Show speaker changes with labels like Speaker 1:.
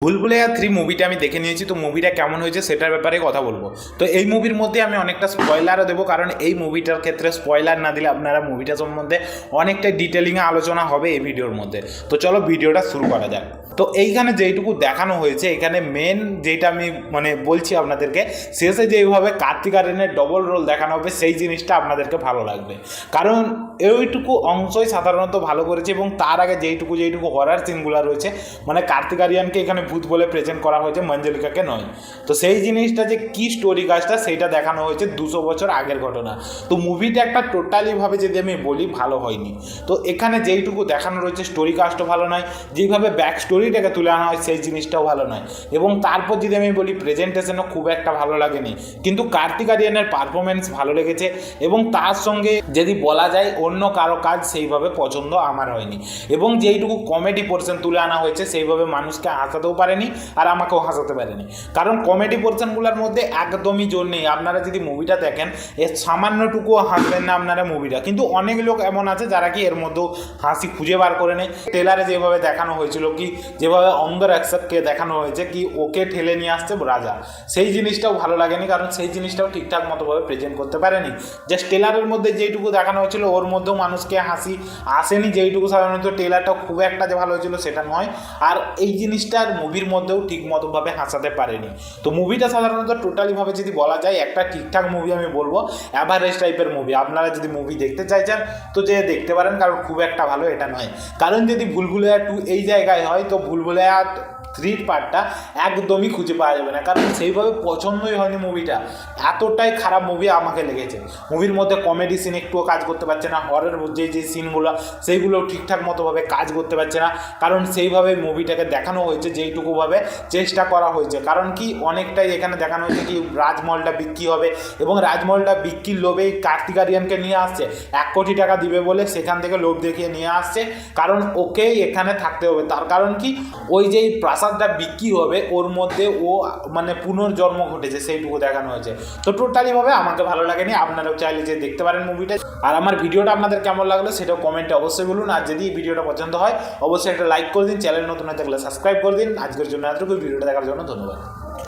Speaker 1: ভুলভুলাইয়া 3 মুভিটা আমি দেখে নিয়েছি। তো মুভিটা কেমন হয়েছে সেটার ব্যাপারে কথা বলবো। তো এই মুভির মধ্যে আমি অনেকটা স্পয়লারও দেবো, কারণ এই মুভিটার ক্ষেত্রে স্পয়লার না দিলে আপনারা মুভিটা সম্বন্ধে অনেকটা ডিটেলিংয়ে আলোচনা হবে এই ভিডিওর মধ্যে। তো চলো ভিডিওটা শুরু করা যাক। তো এইখানে যেইটুকু দেখানো হয়েছে, এখানে মেন যেটা আমি বলছি আপনাদেরকে, শেষে যেইভাবে কার্তিক আরিয়ানের ডবল রোল দেখানো হবে সেই জিনিসটা আপনাদেরকে ভালো লাগবে, কারণ এইটুকু অংশই সাধারণত ভালো করেছে। এবং তার আগে যেইটুকু হরার সিনগুলো রয়েছে, কার্তিক আরিয়ানকে এখানে ভূত বলে প্রেজেন্ট করা হয়েছে, মঞ্জলিকাকে নয়। তো সেই জিনিসটা যে কী স্টোরি কাজটা সেইটা দেখানো হয়েছে 200 বছর আগের ঘটনা। তো মুভিটা একটা টোটালিভাবে যদি আমি বলি ভালো হয়নি। তো এখানে যেইটুকু দেখানো রয়েছে স্টোরি কাজটাও ভালো নয়, যেইভাবে ব্যাক স্টোরিটাকে তুলে আনা হয় সেই জিনিসটাও ভালো নয়। এবং তারপর যদি আমি বলি প্রেজেন্টেশনও খুব একটা ভালো লাগেনি, কিন্তু কার্তিক আরিয়ানের পারফরমেন্স ভালো লেগেছে। এবং তার সঙ্গে যদি বলা যায় অন্য কারো কাজ সেইভাবে পছন্দ আমার হয়নি। এবং যেইটুকু কমেডি পোর্শন তুলে আনা হয়েছে সেইভাবে মানুষকে হাসাতেও পারেনি আর আমাকেও হাসাতে পারেনি, কারণ কমেডি পোর্শনগুলোর মধ্যে একদমই জোর নেই। আপনারা যদি মুভিটা দেখেন এর সামান্যটুকুও হাসবেন না আপনারা মুভিটা, কিন্তু অনেক লোক এমন আছে যারা কি এর মধ্যেও হাসি খুঁজে বার করে নেয়। ট্রেলারে যেভাবে দেখানো হয়েছিল, কি যেভাবে অঙ্গর অ্যাকসেপ্টকে দেখানো হয়েছে কি ওকে ঠেলে নিয়ে আসছে রাজা, সেই জিনিসটাও ভালো লাগেনি, কারণ সেই জিনিসটাও ঠিকঠাক মতোভাবে প্রেজেন্ট করতে পারেনি। জাস্ট ট্রেলারের মধ্যে যেইটুকু দেখানো হয়েছিল ওর মধ্যেও মানুষকে হাসি আসেনি, যেইটুকু সাধারণত ট্রেলারটাও খুব একটা যে ভালো হয়েছিল সেটা নয়। আর এই জিনিসটার মুভির মধ্যেও ঠিক মতোভাবে হাসাতে পারেনি। তো মুভিটা সাধারণত টোটালিভাবে যদি বলা যায় একটা ঠিকঠাক মুভি আমি বলবো, অ্যাভারেজ টাইপের মুভি। আপনারা যদি মুভি দেখতে চাইছেন তো যে দেখতে পারেন, কারণ খুব একটা ভালো এটা নয়। কারণ যদি ভুলভুলাইয়া 2 এই জায়গায় হয় তো ভুলভুলাইয়া 3 পার্টটা একদমই খুঁজে পাওয়া যাবে না, কারণ সেইভাবে পছন্দই হয়নি মুভিটা। এতটাই খারাপ মুভি আমাকে লেগেছে। মুভির মধ্যে কমেডি সিন একটুও কাজ করতে পারছে না, হরের যে সিনগুলো সেইগুলো ঠিকঠাক মতোভাবে কাজ করতে পারছে না, কারণ সেইভাবে মুভিটাকে দেখানো হয়েছে যেইটুকুভাবে চেষ্টা করা হয়েছে। কারণ কি অনেকটাই এখানে দেখানো হয়েছে কি রাজমহলটা বিক্রি হবে, এবং রাজমহলটা বিক্রির লোভেই কার্তিক আরিয়ানকে নিয়ে আসছে 1 কোটি টাকা দিবে বলে, সেখান থেকে লোভ দেখিয়ে নিয়ে আসছে, কারণ ওকেই এখানে থাকতে হবে। তার কারণ কি ওই যেই প্রাসাদটা বিক্রি হবে ওর মধ্যে ও পুনর্জন্ম ঘটেছে, সেইটুকু দেখানো হয়েছে। তো টোটালিভাবে আমাকে ভালো লাগেনি। আপনারাও চাইলে যে দেখতে পারেন মুভিটা। আর আমার ভিডিওটা আপনাদের কেমন লাগলো সেটাও কমেন্টে অবশ্যই বলুন। আর যদি এই ভিডিওটা পছন্দ হয় অবশ্যই একটা লাইক করে দিন, চ্যানেল নতুন হয়ে থাকলে সাবস্ক্রাইব করে দিন। আজকের জন্য এতটুকু, ভিডিওটা দেখার জন্য ধন্যবাদ।